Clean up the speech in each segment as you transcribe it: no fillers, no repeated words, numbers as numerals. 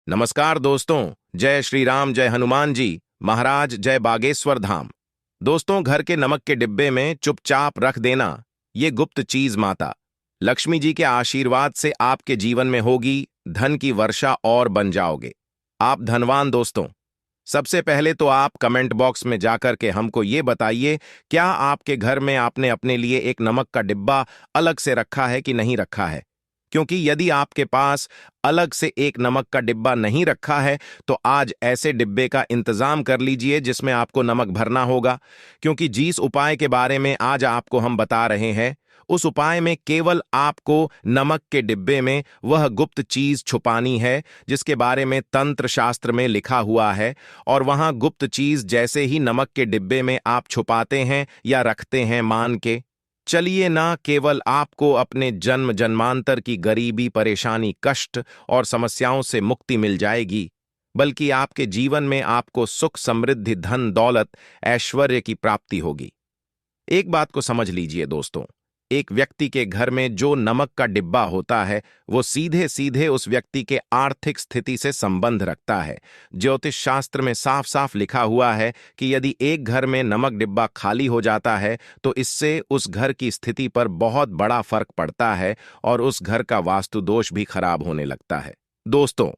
नमस्कार दोस्तों। जय श्री राम, जय हनुमान जी महाराज, जय बागेश्वर धाम। दोस्तों, घर के नमक के डिब्बे में चुपचाप रख देना ये गुप्त चीज माता लक्ष्मी जी के आशीर्वाद से आपके जीवन में होगी धन की वर्षा और बन जाओगे आप धनवान। दोस्तों, सबसे पहले तो आप कमेंट बॉक्स में जाकर के हमको ये बताइए, क्या आपके घर में आपने अपने लिए एक नमक का डिब्बा अलग से रखा है कि नहीं रखा है? क्योंकि यदि आपके पास अलग से एक नमक का डिब्बा नहीं रखा है तो आज ऐसे डिब्बे का इंतजाम कर लीजिए जिसमें आपको नमक भरना होगा। क्योंकि जिस उपाय के बारे में आज आपको हम बता रहे हैं उस उपाय में केवल आपको नमक के डिब्बे में वह गुप्त चीज छुपानी है जिसके बारे में तंत्र शास्त्र में लिखा हुआ है। और वहां गुप्त चीज जैसे ही नमक के डिब्बे में आप छुपाते हैं या रखते हैं, मान के चलिए, ना केवल आपको अपने जन्म जन्मांतर की गरीबी, परेशानी, कष्ट और समस्याओं से मुक्ति मिल जाएगी, बल्कि आपके जीवन में आपको सुख, समृद्धि, धन, दौलत, ऐश्वर्य की प्राप्ति होगी। एक बात को समझ लीजिए दोस्तों, एक व्यक्ति के घर में जो नमक का डिब्बा होता है वो सीधे सीधे उस व्यक्ति के आर्थिक स्थिति से संबंध रखता है। ज्योतिष शास्त्र में साफ साफ लिखा हुआ है कि यदि एक घर में नमक डिब्बा खाली हो जाता है तो इससे उस घर की स्थिति पर बहुत बड़ा फर्क पड़ता है और उस घर का वास्तु दोष भी खराब होने लगता है। दोस्तों,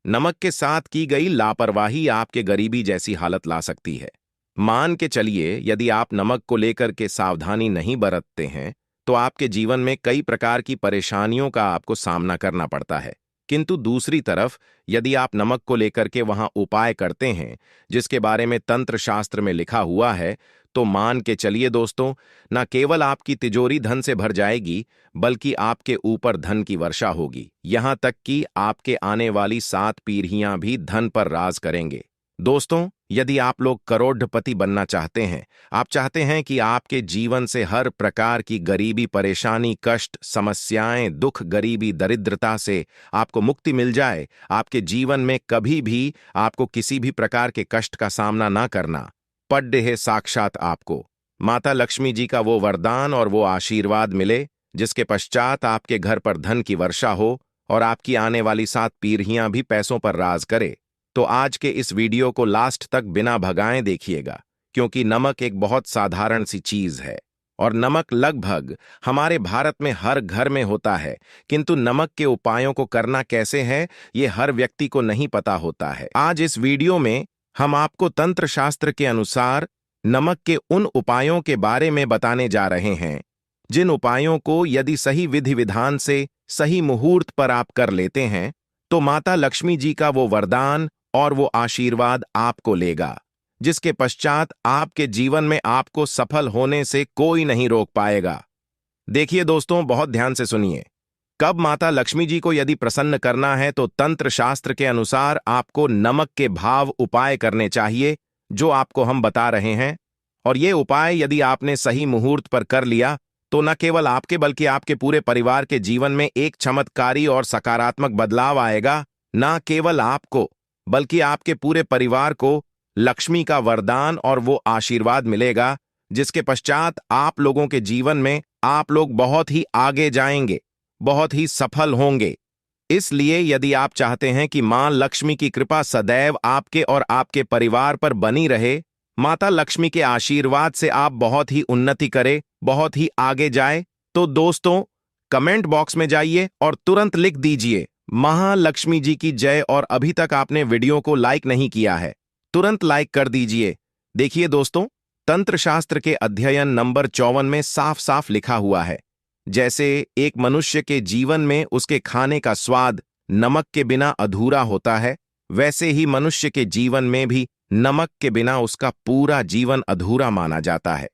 नमक के साथ की गई लापरवाही आपके गरीबी जैसी हालत ला सकती है। मान के चलिए, यदि आप नमक को लेकर के सावधानी नहीं बरतते हैं तो आपके जीवन में कई प्रकार की परेशानियों का आपको सामना करना पड़ता है। किंतु दूसरी तरफ यदि आप नमक को लेकर के वहां उपाय करते हैं जिसके बारे में तंत्र शास्त्र में लिखा हुआ है, तो मान के चलिए दोस्तों, न केवल आपकी तिजोरी धन से भर जाएगी बल्कि आपके ऊपर धन की वर्षा होगी। यहां तक कि आपके आने वाली 7 पीढ़ियां भी धन पर राज करेंगे। दोस्तों, यदि आप लोग करोड़पति बनना चाहते हैं, आप चाहते हैं कि आपके जीवन से हर प्रकार की गरीबी, परेशानी, कष्ट, समस्याएं, दुख, गरीबी, दरिद्रता से आपको मुक्ति मिल जाए, आपके जीवन में कभी भी आपको किसी भी प्रकार के कष्ट का सामना ना करना पड़े है, साक्षात आपको माता लक्ष्मी जी का वो वरदान और वो आशीर्वाद मिले जिसके पश्चात आपके घर पर धन की वर्षा हो और आपकी आने वाली 7 पीढ़ियां भी पैसों पर राज करे, तो आज के इस वीडियो को लास्ट तक बिना भगाए देखिएगा। क्योंकि नमक एक बहुत साधारण सी चीज है और नमक लगभग हमारे भारत में हर घर में होता है, किंतु नमक के उपायों को करना कैसे है ये हर व्यक्ति को नहीं पता होता है। आज इस वीडियो में हम आपको तंत्र शास्त्र के अनुसार नमक के उन उपायों के बारे में बताने जा रहे हैं जिन उपायों को यदि सही विधि विधान से सही मुहूर्त पर आप कर लेते हैं तो माता लक्ष्मी जी का वो वरदान और वो आशीर्वाद आपको लेगा, जिसके पश्चात आपके जीवन में आपको सफल होने से कोई नहीं रोक पाएगा। देखिए दोस्तों, बहुत ध्यान से सुनिए। कब माता लक्ष्मी जी को यदि प्रसन्न करना है तो तंत्र शास्त्र के अनुसार आपको नमक के भाव उपाय करने चाहिए जो आपको हम बता रहे हैं। और ये उपाय यदि आपने सही मुहूर्त पर कर लिया तो न केवल आपके बल्कि आपके पूरे परिवार के जीवन में एक चमत्कारी और सकारात्मक बदलाव आएगा। न केवल आपको बल्कि आपके पूरे परिवार को लक्ष्मी का वरदान और वो आशीर्वाद मिलेगा जिसके पश्चात आप लोगों के जीवन में आप लोग बहुत ही आगे जाएंगे, बहुत ही सफल होंगे। इसलिए यदि आप चाहते हैं कि मां लक्ष्मी की कृपा सदैव आपके और आपके परिवार पर बनी रहे, माता लक्ष्मी के आशीर्वाद से आप बहुत ही उन्नति करें, बहुत ही आगे जाए, तो दोस्तों कमेंट बॉक्स में जाइए और तुरंत लिख दीजिए महालक्ष्मी जी की जय। और अभी तक आपने वीडियो को लाइक नहीं किया है, तुरंत लाइक कर दीजिए। देखिए दोस्तों, तंत्र शास्त्र के अध्ययन नंबर 54 में साफ साफ लिखा हुआ है, जैसे एक मनुष्य के जीवन में उसके खाने का स्वाद नमक के बिना अधूरा होता है, वैसे ही मनुष्य के जीवन में भी नमक के बिना उसका पूरा जीवन अधूरा माना जाता है।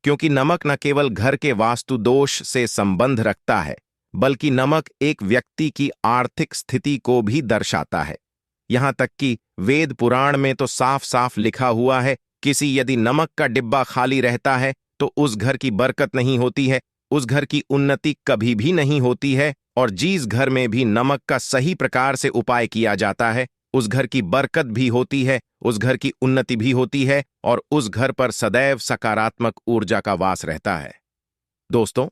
क्योंकि नमक न केवल घर के वास्तु दोष से संबंध रखता है बल्कि नमक एक व्यक्ति की आर्थिक स्थिति को भी दर्शाता है। यहां तक कि वेद पुराण में तो साफ साफ लिखा हुआ है, किसी यदि नमक का डिब्बा खाली रहता है तो उस घर की बरकत नहीं होती है, उस घर की उन्नति कभी भी नहीं होती है। और जिस घर में भी नमक का सही प्रकार से उपाय किया जाता है उस घर की बरकत भी होती है, उस घर की उन्नति भी होती है और उस घर पर सदैव सकारात्मक ऊर्जा का वास रहता है। दोस्तों,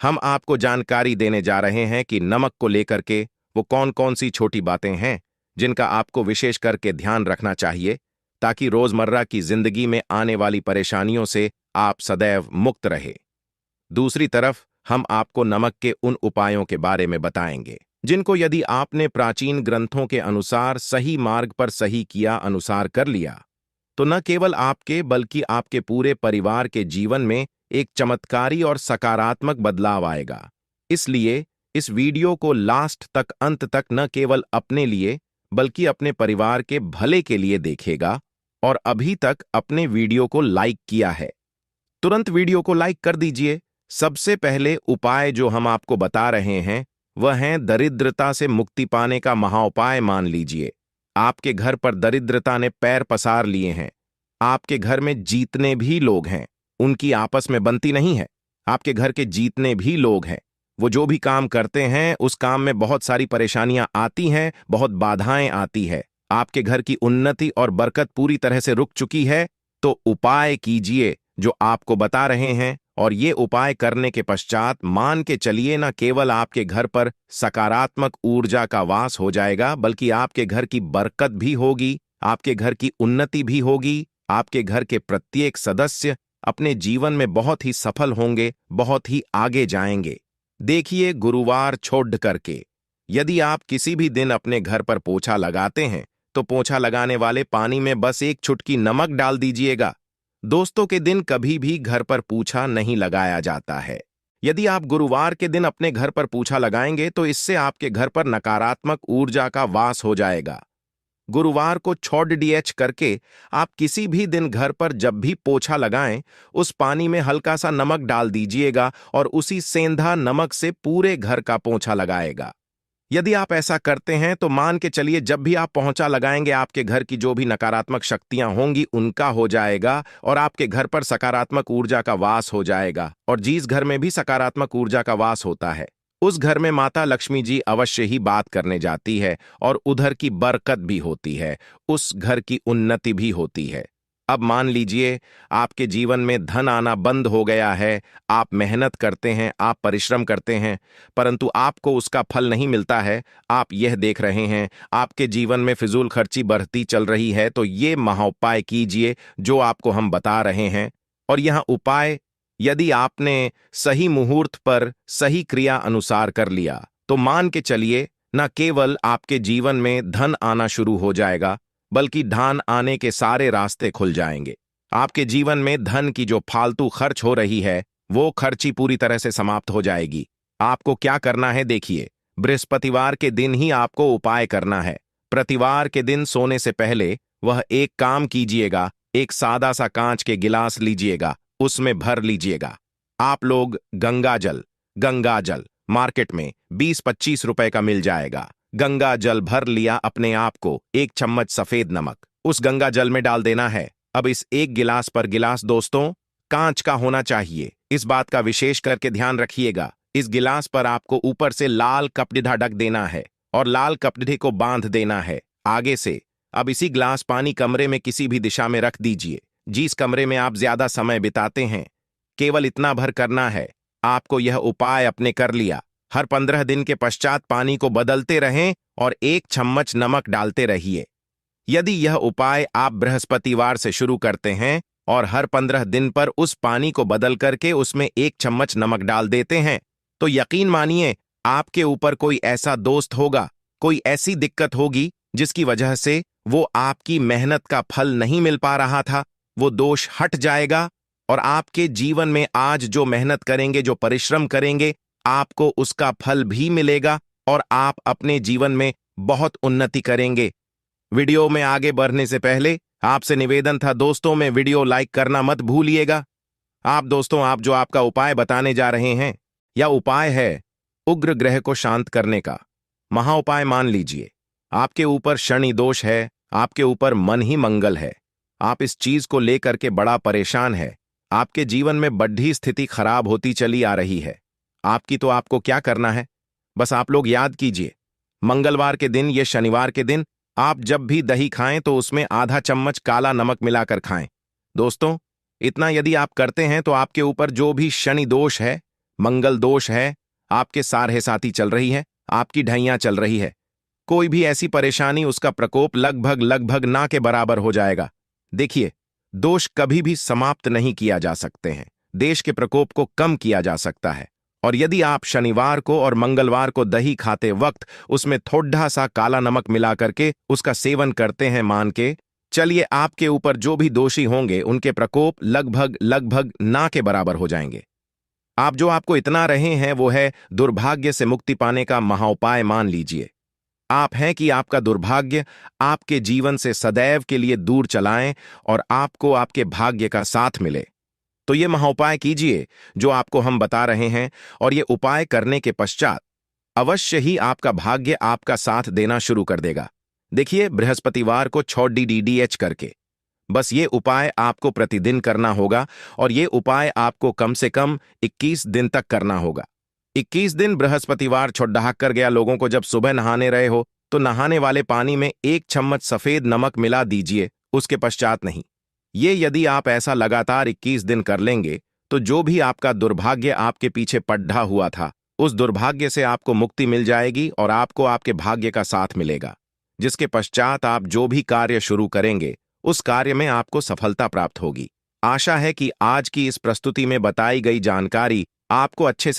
हम आपको जानकारी देने जा रहे हैं कि नमक को लेकर के वो कौन कौन सी छोटी बातें हैं जिनका आपको विशेष करके ध्यान रखना चाहिए ताकि रोजमर्रा की जिंदगी में आने वाली परेशानियों से आप सदैव मुक्त रहे। दूसरी तरफ हम आपको नमक के उन उपायों के बारे में बताएंगे जिनको यदि आपने प्राचीन ग्रंथों के अनुसार सही मार्ग पर सही किया अनुसार कर लिया तो न केवल आपके बल्कि आपके पूरे परिवार के जीवन में एक चमत्कारी और सकारात्मक बदलाव आएगा। इसलिए इस वीडियो को लास्ट तक अंत तक न केवल अपने लिए बल्कि अपने परिवार के भले के लिए देखेगा। और अभी तक अपने वीडियो को लाइक किया है तुरंत वीडियो को लाइक कर दीजिए। सबसे पहले उपाय जो हम आपको बता रहे हैं वह है दरिद्रता से मुक्ति पाने का महाउपाय। मान लीजिए आपके घर पर दरिद्रता ने पैर पसार लिए हैं। आपके घर में जीतने भी लोग हैं, उनकी आपस में बनती नहीं है। आपके घर के जीतने भी लोग हैं, वो जो भी काम करते हैं उस काम में बहुत सारी परेशानियां आती हैं, बहुत बाधाएं आती है। आपके घर की उन्नति और बरकत पूरी तरह से रुक चुकी है। तो उपाय कीजिए जो आपको बता रहे हैं, और ये उपाय करने के पश्चात मान के चलिए न केवल आपके घर पर सकारात्मक ऊर्जा का वास हो जाएगा बल्कि आपके घर की बरकत भी होगी, आपके घर की उन्नति भी होगी। आपके घर के प्रत्येक सदस्य अपने जीवन में बहुत ही सफल होंगे, बहुत ही आगे जाएंगे। देखिए गुरुवार छोड़ करके यदि आप किसी भी दिन अपने घर पर पोछा लगाते हैं तो पोछा लगाने वाले पानी में बस एक चुटकी नमक डाल दीजिएगा। दोस्तों के दिन कभी भी घर पर पोछा नहीं लगाया जाता है। यदि आप गुरुवार के दिन अपने घर पर पोछा लगाएंगे तो इससे आपके घर पर नकारात्मक ऊर्जा का वास हो जाएगा। गुरुवार को छोड़ डीएच करके आप किसी भी दिन घर पर जब भी पोछा लगाएं उस पानी में हल्का सा नमक डाल दीजिएगा और उसी सेंधा नमक से पूरे घर का पोछा लगाएगा। यदि आप ऐसा करते हैं तो मान के चलिए जब भी आप पोछा लगाएंगे आपके घर की जो भी नकारात्मक शक्तियां होंगी उनका हो जाएगा और आपके घर पर सकारात्मक ऊर्जा का वास हो जाएगा। और जिस घर में भी सकारात्मक ऊर्जा का वास होता है उस घर में माता लक्ष्मी जी अवश्य ही बात करने जाती है और उधर की बरकत भी होती है, उस घर की उन्नति भी होती है। अब मान लीजिए आपके जीवन में धन आना बंद हो गया है। आप मेहनत करते हैं, आप परिश्रम करते हैं, परंतु आपको उसका फल नहीं मिलता है। आप यह देख रहे हैं आपके जीवन में फिजूल खर्ची बढ़ती चल रही है। तो ये महाउपाय कीजिए जो आपको हम बता रहे हैं। और यह उपाय यदि आपने सही मुहूर्त पर सही क्रिया अनुसार कर लिया तो मान के चलिए न केवल आपके जीवन में धन आना शुरू हो जाएगा बल्कि धन आने के सारे रास्ते खुल जाएंगे। आपके जीवन में धन की जो फालतू खर्च हो रही है वो खर्ची पूरी तरह से समाप्त हो जाएगी। आपको क्या करना है देखिए, बृहस्पतिवार के दिन ही आपको उपाय करना है। प्रतिवार के दिन सोने से पहले वह एक काम कीजिएगा, एक सादा सा कांच के गिलास लीजिएगा, उसमें भर लीजिएगा। आप लोग गंगा जल मार्केट में 20-25 रुपए का मिल जाएगा। गंगा जल भर लिया, अपने आप को एक चम्मच सफेद नमक उस गंगा जल में डाल देना है। अब इस एक गिलास पर गिलास दोस्तों कांच का होना चाहिए, इस बात का विशेष करके ध्यान रखिएगा। इस गिलास पर आपको ऊपर से लाल कपड़िधा ढक देना है और लाल कपड़े को बांध देना है आगे से। अब इसी गिलास पानी कमरे में किसी भी दिशा में रख दीजिए, जिस कमरे में आप ज्यादा समय बिताते हैं। केवल इतना भर करना है। आपको यह उपाय अपने कर लिया। हर 15 दिन के पश्चात पानी को बदलते रहें और एक चम्मच नमक डालते रहिए। यदि यह उपाय आप बृहस्पतिवार से शुरू करते हैं और हर 15 दिन पर उस पानी को बदल करके उसमें एक चम्मच नमक डाल देते हैं तो यकीन मानिए आपके ऊपर कोई ऐसा दोस्त होगा, कोई ऐसी दिक्कत होगी जिसकी वजह से वो आपकी मेहनत का फल नहीं मिल पा रहा था, वो दोष हट जाएगा और आपके जीवन में आज जो मेहनत करेंगे, जो परिश्रम करेंगे, आपको उसका फल भी मिलेगा और आप अपने जीवन में बहुत उन्नति करेंगे। वीडियो में आगे बढ़ने से पहले आपसे निवेदन था दोस्तों, में वीडियो लाइक करना मत भूलिएगा। आप दोस्तों, आप जो आपका उपाय बताने जा रहे हैं यह उपाय है उग्र ग्रह को शांत करने का महाउपाय। मान लीजिए आपके ऊपर शनि दोष है, आपके ऊपर मन ही मंगल है, आप इस चीज को लेकर के बड़ा परेशान है, आपके जीवन में बढ़ी स्थिति खराब होती चली आ रही है आपकी। तो आपको क्या करना है, बस आप लोग याद कीजिए, मंगलवार के दिन या शनिवार के दिन आप जब भी दही खाएं तो उसमें आधा चम्मच काला नमक मिलाकर खाएं। दोस्तों, इतना यदि आप करते हैं तो आपके ऊपर जो भी शनि दोष है, मंगल दोष है, आपके सारहे साथी चल रही है, आपकी ढैया चल रही है, कोई भी ऐसी परेशानी, उसका प्रकोप लगभग लगभग ना के बराबर हो जाएगा। देखिए, दोष कभी भी समाप्त नहीं किया जा सकते हैं, देश के प्रकोप को कम किया जा सकता है। और यदि आप शनिवार को और मंगलवार को दही खाते वक्त उसमें थोड़ा सा काला नमक मिला करके उसका सेवन करते हैं, मान के चलिए आपके ऊपर जो भी दोषी होंगे उनके प्रकोप लगभग लगभग ना के बराबर हो जाएंगे। आप जो आपको इतना रहे हैं वो है दुर्भाग्य से मुक्ति पाने का महाउपाय मान लीजिए। आप हैं कि आपका दुर्भाग्य आपके जीवन से सदैव के लिए दूर चलाएं और आपको आपके भाग्य का साथ मिले। तो ये महाउपाय कीजिए जो आपको हम बता रहे हैं, और ये उपाय करने के पश्चात अवश्य ही आपका भाग्य आपका साथ देना शुरू कर देगा। देखिए, बृहस्पतिवार को 6 करके बस ये उपाय आपको प्रतिदिन करना होगा, और ये उपाय आपको कम से कम 21 दिन तक करना होगा। 21 दिन बृहस्पतिवार छोड़ाक कर गया लोगों को जब सुबह नहाने रहे हो तो नहाने वाले पानी में 1 चम्मच सफेद नमक मिला दीजिए, उसके पश्चात नहीं। ये यदि आप ऐसा लगातार 21 दिन कर लेंगे तो जो भी आपका दुर्भाग्य आपके पीछे पड्ढा हुआ था, उस दुर्भाग्य से आपको मुक्ति मिल जाएगी और आपको आपके भाग्य का साथ मिलेगा, जिसके पश्चात आप जो भी कार्य शुरू करेंगे उस कार्य में आपको सफलता प्राप्त होगी। आशा है कि आज की इस प्रस्तुति में बताई गई जानकारी आपको अच्छे से